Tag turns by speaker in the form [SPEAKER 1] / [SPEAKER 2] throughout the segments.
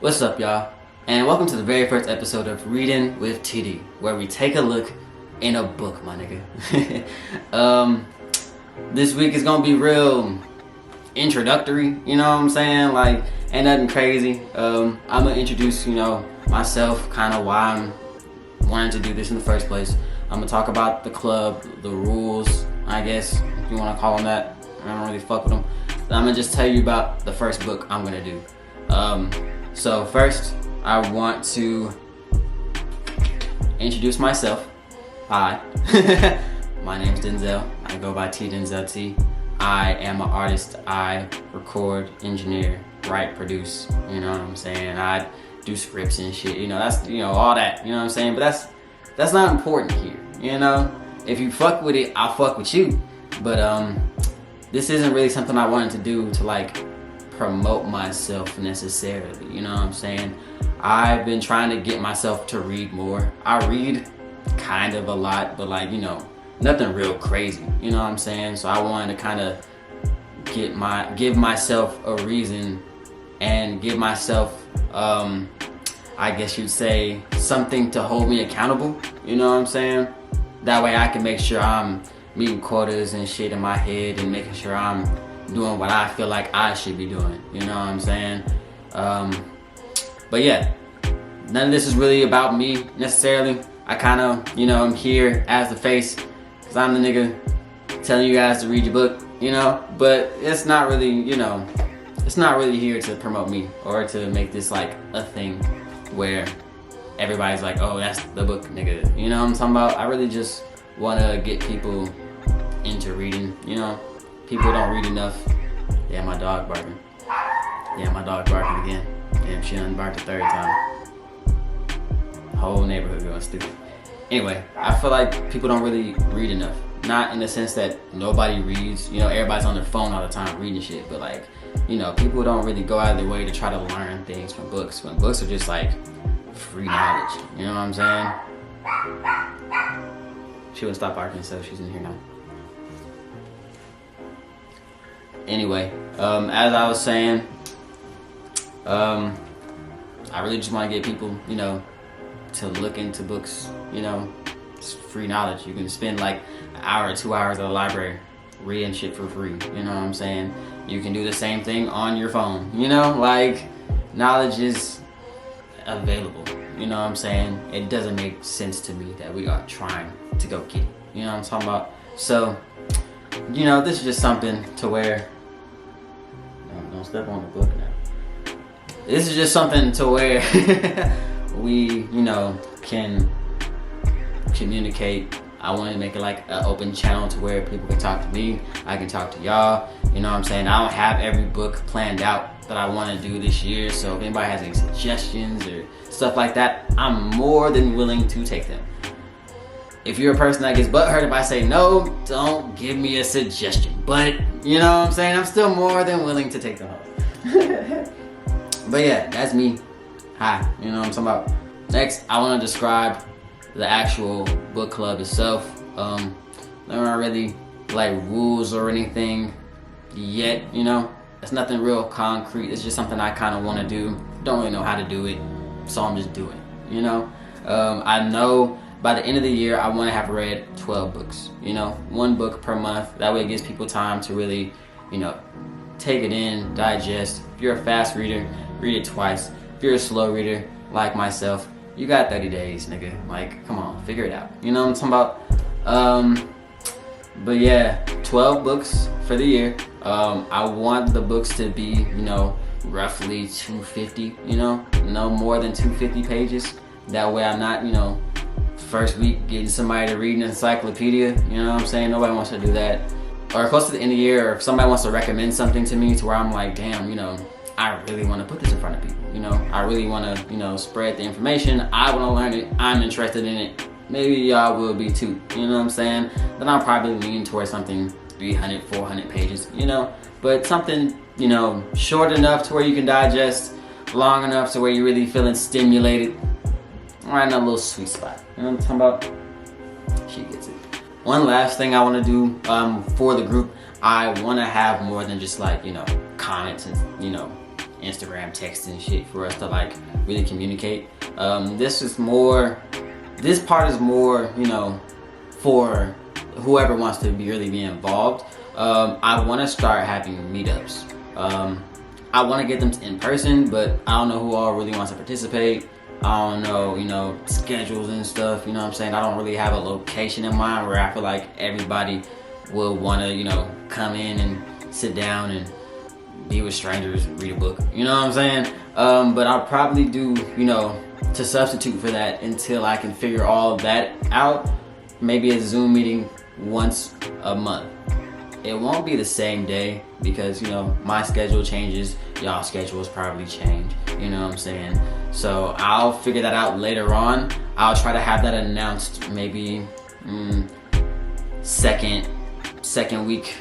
[SPEAKER 1] What's up, y'all? And welcome to the very first episode of Reading with TD, where we take a look in a book, my nigga. This week is gonna be real introductory, you know what I'm saying? Like, ain't nothing crazy. I'm gonna introduce, myself, kind of why I'm wanting to do this in the first place. I'm gonna talk about the club, the rules, I guess, if you wanna call them that. I don't really fuck with them. I'm gonna just tell you about the first book I'm gonna do. So first, I want to introduce myself. Hi, my name's Denzel. I go by TDenzellT. I am an artist. I record, engineer, write, produce. You know what I'm saying? I do scripts and shit. That's all that. You know what I'm saying? But that's not important here. If you fuck with it, I'll fuck with you. But this isn't really something I wanted to do to promote myself necessarily, you know what I'm saying? I've been trying to get myself to read more. I read kind of a lot, but nothing real crazy, you know what I'm saying? So I wanted to kind of give myself a reason and give myself, I guess you'd say, something to hold me accountable, you know what I'm saying? That way I can make sure I'm meeting quotas and shit in my head and making sure I'm doing what I feel like I should be doing, you know what I'm saying? But yeah, none of this is really about me necessarily. I kind of, I'm here as the face because I'm the nigga telling you guys to read your book, but it's not really, it's not really here to promote me or to make this a thing where everybody's like, oh, that's the book, nigga. You know what I'm talking about? I really just want to get people into reading, People don't read enough. Yeah, my dog barking. Yeah, my dog barking again. Damn, she done barked the third time. Whole neighborhood going stupid. Anyway, I feel like people don't really read enough. Not in the sense that nobody reads. Everybody's on their phone all the time reading shit. But people don't really go out of their way to try to learn things from books. When books are just free knowledge. You know what I'm saying? She wouldn't stop barking, so she's in here now. Anyway, as I was saying, I really just want to get people, to look into books. It's free knowledge. You can spend an hour or 2 hours at the library reading shit for free. You know what I'm saying? You can do the same thing on your phone. Knowledge is available. You know what I'm saying? It doesn't make sense to me that we are trying to go get it. You know what I'm talking about? So, this is just something to where, don't step on the book now. This is just something to where we, can communicate. I want to make it an open channel to where people can talk to me. I can talk to y'all. You know what I'm saying? I don't have every book planned out that I want to do this year. So if anybody has any suggestions or stuff like that, I'm more than willing to take them. If you're a person that gets butthurt if I say no, don't give me a suggestion. But, you know what I'm saying? I'm still more than willing to take them home. But yeah, that's me. Hi, you know what I'm talking about? Next, I want to describe the actual book club itself. There aren't really rules or anything yet, It's nothing real concrete. It's just something I kind of want to do. Don't really know how to do it, so I'm just doing it, I know by the end of the year, I want to have read 12 books, 1 book per month. That way it gives people time to really, take it in, digest. If you're a fast reader, read it twice. If you're a slow reader, like myself, you got 30 days, nigga. Come on, figure it out. You know what I'm talking about? But yeah, 12 books for the year. I want the books to be, roughly 250, no more than 250 pages. That way I'm not, first week getting somebody to read an encyclopedia, you know what I'm saying? Nobody wants to do that. Or close to the end of the year, or if somebody wants to recommend something to me to where I'm like, damn, I really want to put this in front of people, I really want to, spread the information. I want to learn it. I'm interested in it. Maybe y'all will be too, you know what I'm saying? Then I'll probably lean towards something 300, 400 pages, but something, short enough to where you can digest, long enough to where you're really feeling stimulated, right in that little sweet spot. You know what I'm talking about? She gets it. One last thing I want to do for the group, I want to have more than just comments and Instagram text and shit for us to like really communicate. This part is more, you know, for whoever wants to really be involved. I want to start having meetups. I want to get them in person, but I don't know who all really wants to participate. I don't know, you know, schedules and stuff, you know what I'm saying? I don't really have a location in mind where I feel like everybody will want to, you know, come in and sit down and be with strangers and read a book, you know what I'm saying? But I'll probably do, you know, to substitute for that until I can figure all that out, maybe a Zoom meeting once a month. It won't be the same day because, you know, my schedule changes, y'all's schedules probably change, you know what I'm saying? So I'll figure that out later on. I'll try to have that announced maybe second week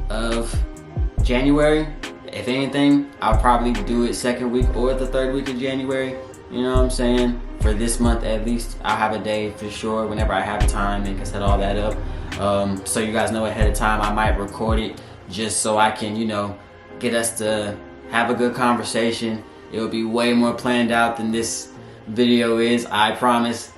[SPEAKER 1] of January. If anything, I'll probably do it second week or the third week of January, you know what I'm saying? For this month at least, I'll have a day for sure whenever I have time and can set all that up. So you guys know ahead of time, I might record it just so I can, you know, get us to have a good conversation. It will be way more planned out than this video is, I promise.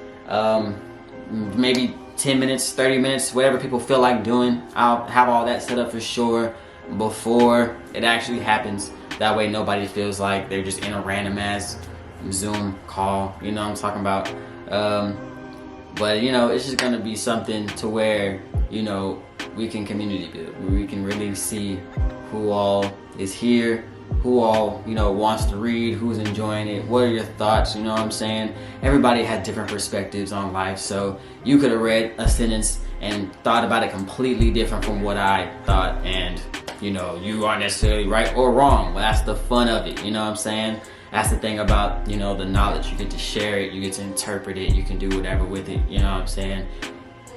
[SPEAKER 1] Maybe 10 minutes, 30 minutes, whatever people feel like doing. I'll have all that set up for sure before it actually happens. That way nobody feels like they're just in a random ass Zoom call, you know what I'm talking about? But you know, it's just gonna be something to where, you know, we can community build, where we can really see who all is here, who all, you know, wants to read, who's enjoying it, what are your thoughts, you know what I'm saying? Everybody had different perspectives on life, so you could have read a sentence and thought about it completely different from what I thought, and you know, you aren't necessarily right or wrong, but that's the fun of it, you know what I'm saying? That's the thing about, you know, the knowledge. You get to share it, you get to interpret it, you can do whatever with it, you know what I'm saying?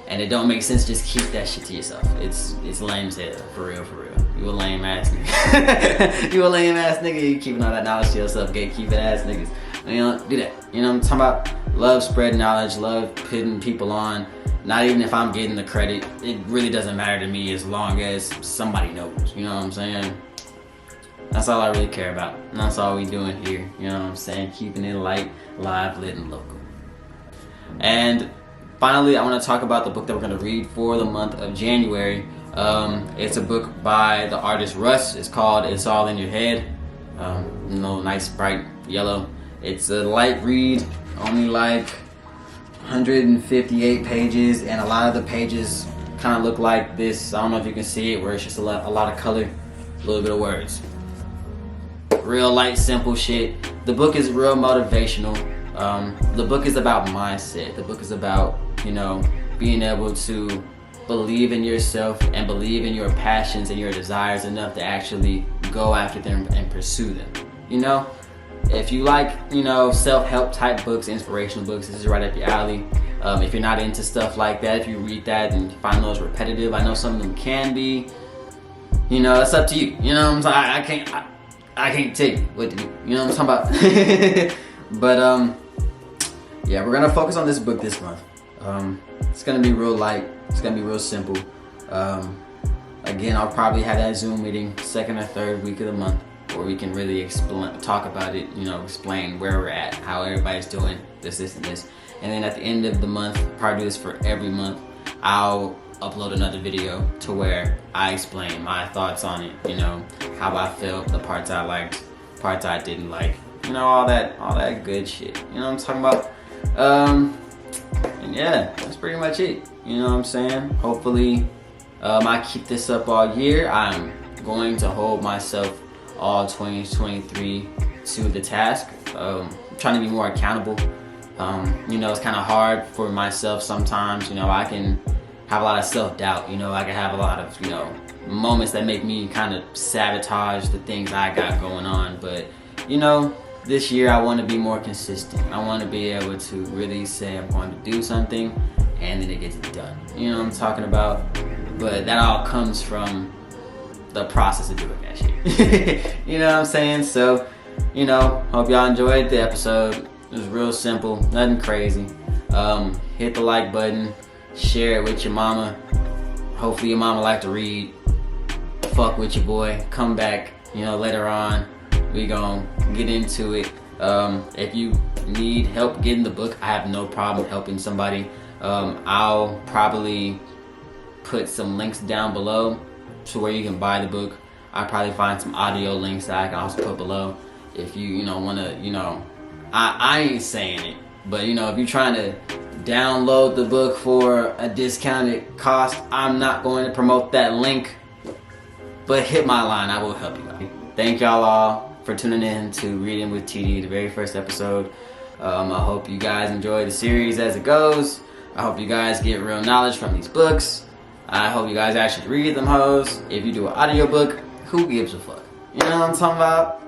[SPEAKER 1] And it don't make sense, just keep that shit to yourself. It's lame as hell, for real. You a lame ass nigga. You a lame ass nigga, you keeping all that knowledge to yourself, gatekeeping ass niggas. You know, do that. You know what I'm talking about? Love spreading knowledge, love putting people on. Not even if I'm getting the credit, it really doesn't matter to me as long as somebody knows, you know what I'm saying? That's all I really care about. And that's all we doing here, you know what I'm saying? Keeping it light, live, lit, and local. And finally, I want to talk about the book that we're going to read for the month of January. It's a book by the artist Russ. It's called It's All in Your Head. Nice bright yellow. It's a light read, only like 158 pages, and a lot of the pages kind of look like this. I don't know if you can see it, where it's just a lot of color, a little bit of words. Real light, simple shit. The book is real motivational. The book is about mindset. The book is about, you know, being able to believe in yourself and believe in your passions and your desires enough to actually go after them and pursue them. You know, if you like, you know, self-help type books, inspirational books, this is right up your alley. If you're not into stuff like that, if you read that and find those repetitive, I know some of them can be. You know, it's up to you. You know what I'm saying? I can't tell you what to do. You know what I'm talking about? But yeah, we're gonna focus on this book this month. It's gonna be real light. It's gonna be real simple. Again, I'll probably have that Zoom meeting second or third week of the month, where we can really talk about it. You know, explain where we're at, how everybody's doing, this, and this. And then at the end of the month, probably do this for every month, I'll upload another video to where I explain my thoughts on it, you know, how I felt, the parts I liked, parts I didn't like, you know, all that good shit, you know what I'm talking about? And yeah, that's pretty much it, you know what I'm saying? Hopefully, I keep this up all year. I'm going to hold myself all 2023 to the task. I'm trying to be more accountable. You know, it's kind of hard for myself sometimes, you know, I can have a lot of self-doubt, you know, I can have a lot of, you know, moments that make me kind of sabotage the things I got going on. But, you know, this year I want to be more consistent. I want to be able to really say I'm going to do something and then it gets done. You know what I'm talking about? But that all comes from the process of doing that shit. You know what I'm saying? So, you know, hope y'all enjoyed the episode. It was real simple, nothing crazy. Hit the like button, share it with your mama. Hopefully your mama like to read. Fuck with your boy. Come back, you know, later on We gonna get into it. If you need help getting the book, I have no problem helping somebody. I'll probably put some links down below to where you can buy the book. I'll probably find some audio links that I can also put below. If you want to, I ain't saying it, but if you're trying to download the book for a discounted cost, I'm not going to promote that link, but hit my line, I will help you out. Thank y'all all for tuning in to Reading with TD, the very first episode. I hope you guys enjoy the series as it goes. I hope you guys get real knowledge from these books. I hope you guys actually read them hoes. If you do an audiobook, who gives a fuck? You know what I'm talking about?